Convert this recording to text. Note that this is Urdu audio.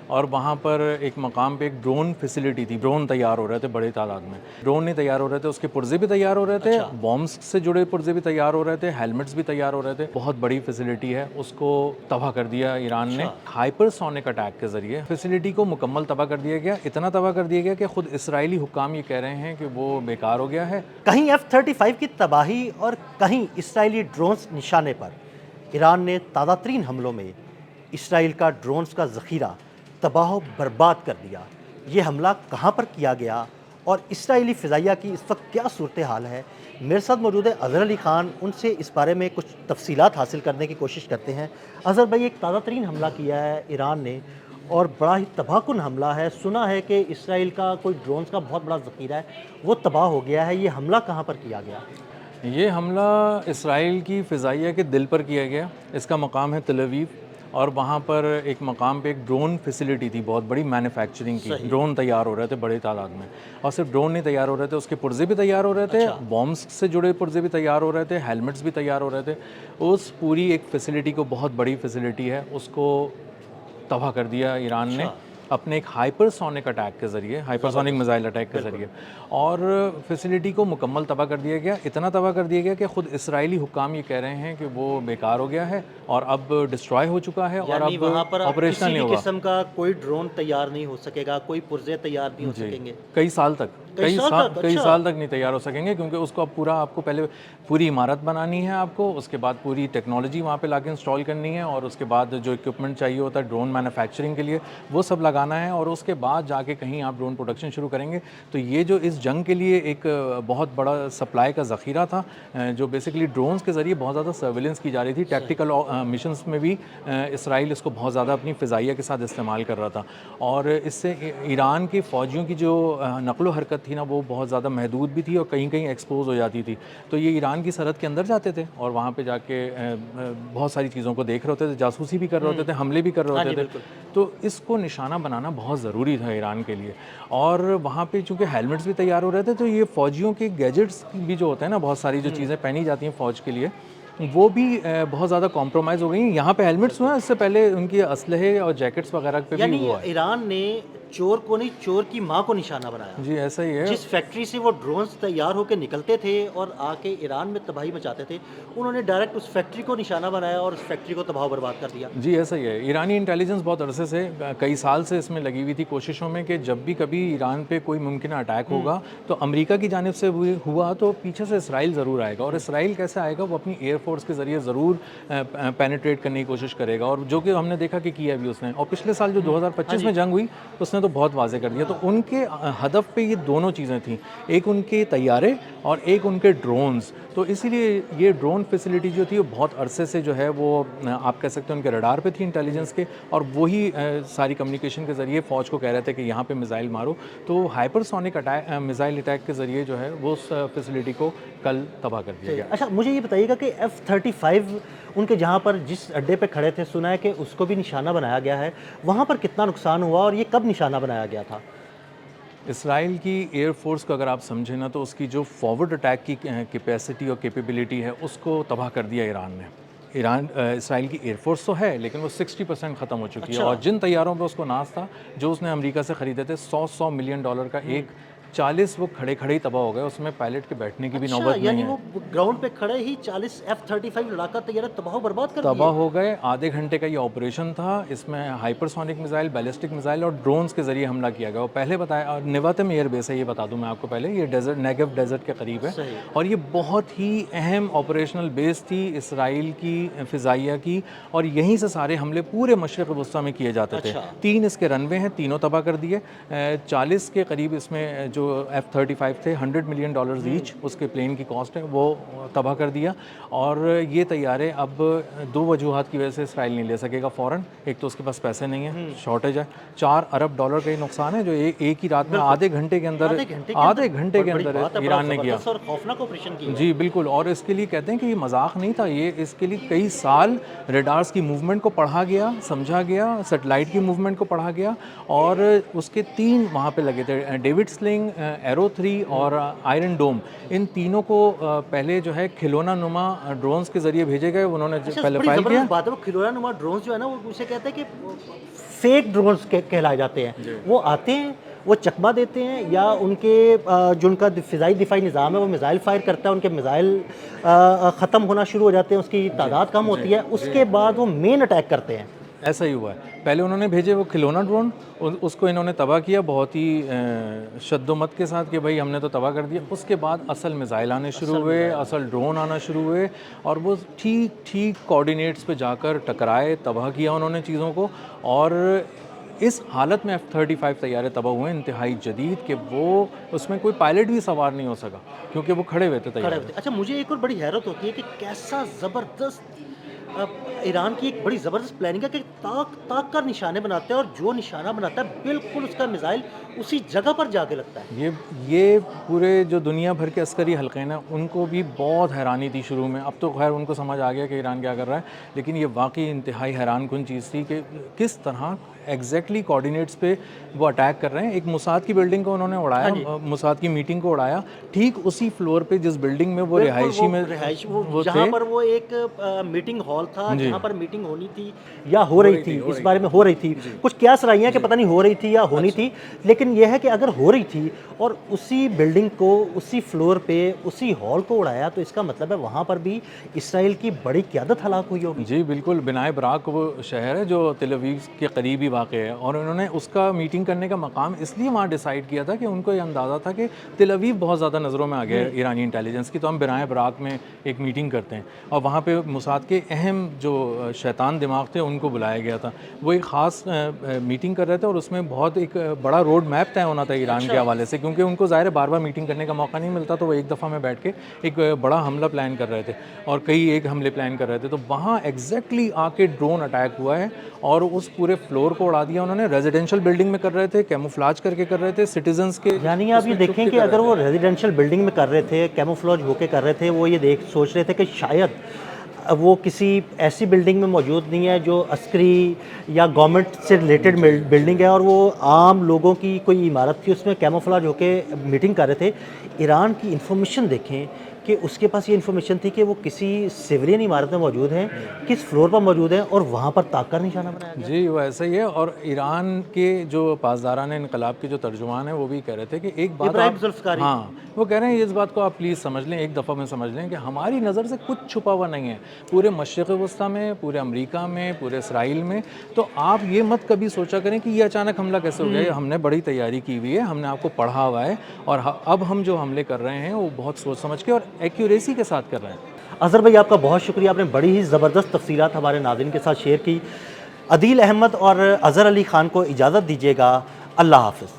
اور وہاں پر ایک مقام پہ ایک ڈرون فیسلٹی تھی، ڈرون تیار ہو رہے تھے بڑے تعداد میں، ڈرون نہیں تیار ہو رہے تھے، اس کے پرزے بھی تیار ہو رہے تھے، بامبس سے جڑے پرزے بھی تیار ہو رہے تھے، ہیلمٹس بھی تیار ہو رہے تھے، بہت بڑی فیسلٹی ہے، اس کو تباہ کر دیا ایران نے ہائپر سونک اٹیک کے ذریعے۔ فیسلٹی کو مکمل تباہ کر دیا گیا، اتنا تباہ کر دیا گیا کہ خود اسرائیلی حکام یہ کہہ رہے ہیں کہ وہ بیکار ہو گیا ہے۔ کہیں F-35 کی تباہی اور کہیں اسرائیلی ڈرونز نشانے پر، ایران نے تازہ ترین حملوں میں اسرائیل کا ڈرونز کا ذخیرہ تباہ و برباد کر دیا۔ یہ حملہ کہاں پر کیا گیا اور اسرائیلی فضائیہ کی اس وقت کیا صورتحال ہے؟ میرے ساتھ موجود ہے اظہر علی خان، ان سے اس بارے میں کچھ تفصیلات حاصل کرنے کی کوشش کرتے ہیں۔ اظہر بھائی، ایک تازہ ترین حملہ کیا ہے ایران نے اور بڑا ہی تباہ کن حملہ ہے، سنا ہے کہ اسرائیل کا کوئی ڈرونز کا بہت بڑا ذخیرہ ہے وہ تباہ ہو گیا ہے، یہ حملہ کہاں پر کیا گیا؟ یہ حملہ اسرائیل کی فضائیہ کے دل پر کیا گیا، اس کا مقام ہے تل اویو، اور وہاں پر ایک مقام پہ ایک ڈرون فیسلٹی تھی، بہت بڑی مینوفیکچرنگ کی، ڈرون تیار ہو رہے تھے بڑے تعداد میں، اور صرف ڈرون نہیں تیار ہو رہے تھے، اس کے پرزے بھی تیار ہو رہے تھے، بامبس سے جڑے پرزے بھی تیار ہو رہے تھے، ہیلمٹس بھی تیار ہو رہے تھے۔ اس پوری ایک فیسلٹی کو، بہت بڑی فیسلٹی ہے، اس کو تباہ کر دیا ایران نے اپنے ایک ہائپر سونک اٹیک کے ذریعے، ہائپر سونک میزائل اٹیک کے ذریعے، اور فیسلٹی کو مکمل تباہ کر دیا گیا، اتنا تباہ کر دیا گیا کہ خود اسرائیلی حکام یہ کہہ رہے ہیں کہ وہ بیکار ہو گیا ہے اور اب ڈسٹرائے ہو چکا ہے، اور اب وہاں پر آپریشنل نہیں کسی بھی ہوگا۔ قسم کا کوئی ڈرون تیار نہیں ہو سکے گا، کوئی پرزے تیار نہیں ہو سکیں گے، کئی سال تک کئی سال تک نہیں تیار ہو سکیں گے، کیونکہ اس کو اب پورا، آپ کو پہلے پوری عمارت بنانی ہے، آپ کو اس کے بعد پوری ٹیکنالوجی وہاں پہ لا کے انسٹال کرنی ہے، اور اس کے بعد جو اکوپمنٹ چاہیے ہوتا ہے ڈرون مینوفیکچرنگ کے لیے وہ سب لگانا ہے، اور اس کے بعد جا کے کہیں آپ ڈرون پروڈکشن شروع کریں گے۔ تو یہ جو اس جنگ کے لیے ایک بہت بڑا سپلائی کا ذخیرہ تھا، جو بیسکلی ڈرونز کے ذریعے بہت زیادہ سرویلنس کی جا رہی تھی، ٹیکٹیکل مشنز میں بھی اسرائیل اس کو بہت زیادہ اپنی فضائیہ کے ساتھ استعمال کر رہا تھا، اور اس سے ایران کے فوجیوں کی جو نقل و حرکت تھی نا، وہ بہت زیادہ محدود بھی تھی اور کہیں کہیں ایکسپوز ہو جاتی تھی۔ تو یہ ایران کی سرحد کے اندر جاتے تھے اور وہاں پہ جا کے بہت ساری چیزوں کو دیکھ رہے ہوتے تھے، جاسوسی بھی کر رہے ہوتے تھے، حملے بھی کر رہے ہوتے تھے۔ تو اس کو نشانہ بنانا بہت ضروری تھا ایران کے لیے، اور وہاں پہ چونکہ ہیلمٹس بھی تیار ہو رہے تھے، تو یہ فوجیوں کے گیجٹس بھی جو ہوتے ہیں نا، بہت ساری جو چیزیں پہنی جاتی ہیں فوج کے لیے، وہ بھی بہت زیادہ کمپرومائز ہو گئی ہیں۔ یہاں پہ ہیلمٹس ہوئے ہیں، اس سے پہلے ان کی اسلحے اور جیکٹس وغیرہ پہ بھی ہوا ہے۔ ایران نے چور کو نہیں، چور کی ماں کو نشانہ بنایا۔ جی ایسا ہی ہے۔ جس فیکٹری سے وہ ڈرونز تیار ہو کے نکلتے تھے اور آ کے ایران میں تباہی مچاتے تھے، انہوں نے ڈائریکٹ اس فیکٹری کو نشانہ بنایا اور اس فیکٹری کو تباہ و برباد کر دیا۔ جی ایسا ہی ہے۔ ایرانی انٹیلیجنس بہت عرصے سے، کئی سال سے اس میں لگی ہوئی تھی کوششوں میں کہ جب بھی کبھی ایران پہ کوئی ممکنہ اٹیک ہوگا تو امریکہ کی جانب سے ہوا تو پیچھے سے اسرائیل ضرور آئے گا، اور اسرائیل کیسے آئے گا؟ وہ اپنی ایئر فورس کے ذریعے ضرور پینیٹریٹ کرنے کی کوشش کرے گا، اور جو کہ ہم نے دیکھا کہ کیا بھی اس نے، اور پچھلے سال جو 2025 میں جنگ ہوئی اس نے تو بہت واضح کر دیا۔ تو ان کے ہدف پہ یہ دونوں چیزیں تھیں، ایک ان کے طیارے اور ایک ان کے ڈرونز۔ تو اسی لیے یہ ڈرون فیسلٹی جو تھی وہ بہت عرصے سے جو ہے وہ آپ کہہ سکتے ہیں ان کے رڈار پہ تھی انٹیلیجنس کے، اور وہی ساری کمیونیکیشن کے ذریعے فوج کو کہہ رہے تھے کہ یہاں پہ میزائل مارو۔ تو ہائپر سونک میزائل اٹیک کے ذریعے جو ہے وہ اس فیسلٹی کو کل تباہ کر دیا گیا۔ اچھا، مجھے یہ بتائیے گا کہ F-35 ان کے جہاں پر جس اڈے پہ کھڑے تھے، سنا ہے کہ اس کو بھی نشانہ بنایا گیا ہے، وہاں پر کتنا نقصان ہوا اور یہ کب نشانہ بنایا گیا تھا؟ اسرائیل کی ایئر فورس کو اگر آپ سمجھیں نا، تو اس کی جو فارورڈ اٹیک کی کیپیسٹی اور کیپیبلٹی ہے اس کو تباہ کر دیا ایران نے۔ اسرائیل کی ایئر فورس تو ہے لیکن وہ 60% ختم ہو چکی ہے، اور جن طیاروں پہ اس کو ناز تھا جو اس نے امریکہ سے خریدے تھے، $100 ملین کا ایک، 40 وہ کھڑے ہی تباہ ہو گئے، اس میں پائلٹ کے بیٹھنے کی بھی نوبت نہیں ہے۔ یعنی وہ گراؤنڈ پہ کھڑے ہی 40 F-35 لڑاکا طیارہ تباہ و برباد کر تباہ ہو گئے۔ آدھے گھنٹے کا یہ آپریشن تھا، اس میں hyper sonic missile, ballistic missile اور ڈرونز کے ذریعے حملہ کیا گیا۔ اور پہلے بتایا، اور نیواتم ایئر بیس ہے، یہ بتا دوں میں آپ کو پہلے، یہ ڈیزرٹ، نیگو ڈیزرٹ کے قریب ہے، اور یہ بہت ہی اہم آپریشنل بیس تھی اسرائیل کی فضائیہ کی، اور یہیں سے سارے حملے پورے مشرق وسطیٰ میں کیے جاتے تھے۔ 3 اس کے رن وے ہیں، تینوں تباہ کر دیے۔ 40 کے قریب اس میں جو F-35 تھے، $100 ملین ایچ اس کے پلین کی کاسٹ ہے، وہ تباہ کر دیا۔ اور یہ طیارے اب 2 وجوہات کی وجہ سے اسرائیل نہیں لے سکے گا فوراً، ایک تو اس کے پاس پیسے نہیں ہیں، شارٹیج ہے، $4 ارب کا یہ نقصان ہے جو ایک ہی رات میں آدھے گھنٹے کے اندر ایران نے کیا۔ جی بالکل، اور اس کے لیے کہتے ہیں کہ یہ مذاق نہیں تھا، یہ اس کے لیے کئی سال ریڈارز کی موومنٹ کو پڑھا گیا، سمجھا گیا، سیٹلائٹ کی موومنٹ کو پڑھا گیا، اور اس کے 3 وہاں پہ لگے تھے، ڈیوڈ سلنگ، ایرو 3 اور آئرن ڈوم۔ ان تینوں کو پہلے جو ہے کھلونا نما ڈرونز کے ذریعے بھیجے گئے، انہوں نے پہلے فائل کیا۔ بات ہے، وہ کھلونا نما ڈرونز جو ہے نا، وہ اسے کہتے ہیں کہ فیک ڈرونز کہلائے جاتے ہیں، وہ آتے ہیں، وہ چکمہ دیتے ہیں، یا ان کے جو ان کا فضائی دفاعی نظام ہے وہ میزائل فائر کرتا ہے، ان کے میزائل ختم ہونا شروع ہو جاتے ہیں، اس کی تعداد کم ہوتی ہے، اس کے بعد وہ مین اٹیک کرتے ہیں۔ ایسا ہی ہوا ہے، پہلے انہوں نے بھیجے وہ کھلونا ڈرون، اس کو انہوں نے تباہ کیا بہت ہی شد و مت کے ساتھ کہ بھائی ہم نے تو تباہ کر دیا۔ اس کے بعد اصل میزائل آنے شروع ہوئے، اصل ڈرون آنا شروع ہوئے، اور وہ ٹھیک کوآرڈینیٹس پہ جا کر ٹکرائے، تباہ کیا انہوں نے چیزوں کو، اور اس حالت میں F-35 طیارے تباہ ہوئے انتہائی جدید کہ وہ اس میں کوئی پائلٹ بھی سوار نہیں ہو سکا کیونکہ وہ کھڑے ہوئے تھے طیارے۔ اچھا، مجھے ایک اور بڑی حیرت ہوتی ہے کہ کیسا زبردست ایران کی ایک بڑی زبردست پلاننگ ہے کہ تاک کر نشانے بناتے ہیں، اور جو نشانہ بناتا ہے بالکل اس کا میزائل اسی جگہ پر جا کے لگتا ہے۔ یہ پورے جو دنیا بھر کے عسکری حلقے ہیں ان کو بھی بہت حیرانی تھی شروع میں، اب تو خیر ان کو سمجھ آ گیا کہ ایران کیا کر رہا ہے، لیکن یہ واقعی انتہائی حیران کن چیز تھی کہ کس طرح ایگزیکٹلی کوآرڈینیٹس پہ وہ اٹیک کر رہے ہیں۔ ایک موساد کی بلڈنگ کو انہوں نے اڑایا، موساد کی میٹنگ کو اڑایا، ٹھیک اسی فلور پہ جس بلڈنگ میں وہ رہائشی میں جہاں پر وہ ایک میٹنگ ہال تھا، جہاں پر میٹنگ ہونی تھی یا ہو رہی تھی، اس بارے میں ہو رہی تھی، کچھ قیاس رائیاں کہ پتہ نہیں ہو رہی تھی یا ہونی تھی، لیکن یہ ہے کہ اگر ہو رہی تھی اور اسی بلڈنگ کو، اسی فلور پہ، اسی ہال کو اڑایا، تو اس کا مطلب ہے وہاں پر بھی اسرائیل کی بڑی قیادت ہلاک ہوئی ہوگی۔ جی بالکل، بنائے براق وہ شہر ہے جو تل اویو کے قریب ہی واقع ہے، اور انہوں نے اس کا میٹنگ کرنے کا مقام اس لیے وہاں ڈیسائیڈ کیا تھا کہ ان کو یہ اندازہ تھا کہ تل اویو بہت زیادہ نظروں میں آ گیا ایرانی انٹیلیجنس کی، تو ہم بنائے براق میں ایک میٹنگ کرتے ہیں، اور وہاں پہ موساد کے اہم جو شیطان دماغ تھے ان کو بلایا گیا تھا۔ وہ ایک خاص میٹنگ کر رہے تھے، اور اس میں بہت ایک بڑا روڈ میپ طے ہونا تھا ایران کے حوالے سے، کیونکہ ان کو ظاہر بار بار میٹنگ کرنے کا موقع نہیں ملتا، تو وہ ایک دفعہ میں بیٹھ کے ایک بڑا حملہ پلان کر رہے تھے، اور کئی ایک حملے پلان کر رہے تھے، تو وہاں ایگزیکٹلی آ کے ڈرون اٹیک ہوا ہے اور اس پورے فلور کو اڑا دیا انہوں نے۔ ریزیڈینشیل بلڈنگ میں کر رہے تھے، کیموفلاج کر کے کر رہے تھے سٹیزنز کے، یعنی آپ یہ دیکھیں کہ اگر وہ ریزیڈینشیل بلڈنگ میں کر رہے تھے، کیموفلاج ہو کے کر رہے تھے، وہ یہ سوچ رہے تھے کہ شاید وہ کسی ایسی بلڈنگ میں موجود نہیں ہے جو عسکری یا گورنمنٹ سے ریلیٹڈ بلڈنگ ہے، اور وہ عام لوگوں کی کوئی عمارت تھی، اس میں کیموفلاج ہو کے میٹنگ کر رہے تھے۔ ایران کی انفارمیشن دیکھیں کہ اس کے پاس یہ انفارمیشن تھی کہ وہ کسی سیولین عمارت میں موجود ہیں، کس فلور پر موجود ہیں، اور وہاں پر طاق کا نشانہ بنایا گیا۔ جی وہ ایسا ہی ہے، اور ایران کے جو پاسداران انقلاب کے جو ترجمان ہیں وہ بھی کہہ رہے تھے کہ ایک بات ہاں وہ کہہ رہے ہیں اس بات کو آپ پلیز سمجھ لیں، ایک دفعہ میں سمجھ لیں کہ ہماری نظر سے کچھ چھپا ہوا نہیں ہے پورے مشرق وسطیٰ میں، پورے امریکہ میں، پورے اسرائیل میں، تو آپ یہ مت کبھی سوچا کریں کہ یہ اچانک حملہ کیسے ہو گیا، ہم نے بڑی تیاری کی ہوئی ہے، ہم نے آپ کو پڑھا ہوا ہے، اور اب ہم جو حملے کر رہے ہیں وہ بہت سوچ سمجھ کے اور ایکیوریسی کے ساتھ کر رہے ہیں۔ اظہر بھائی، آپ کا بہت شکریہ، آپ نے بڑی ہی زبردست تفصیلات ہمارے ناظرین کے ساتھ شیئر کی۔ عدیل احمد اور اظہر علی خان کو اجازت دیجیے گا، اللہ حافظ۔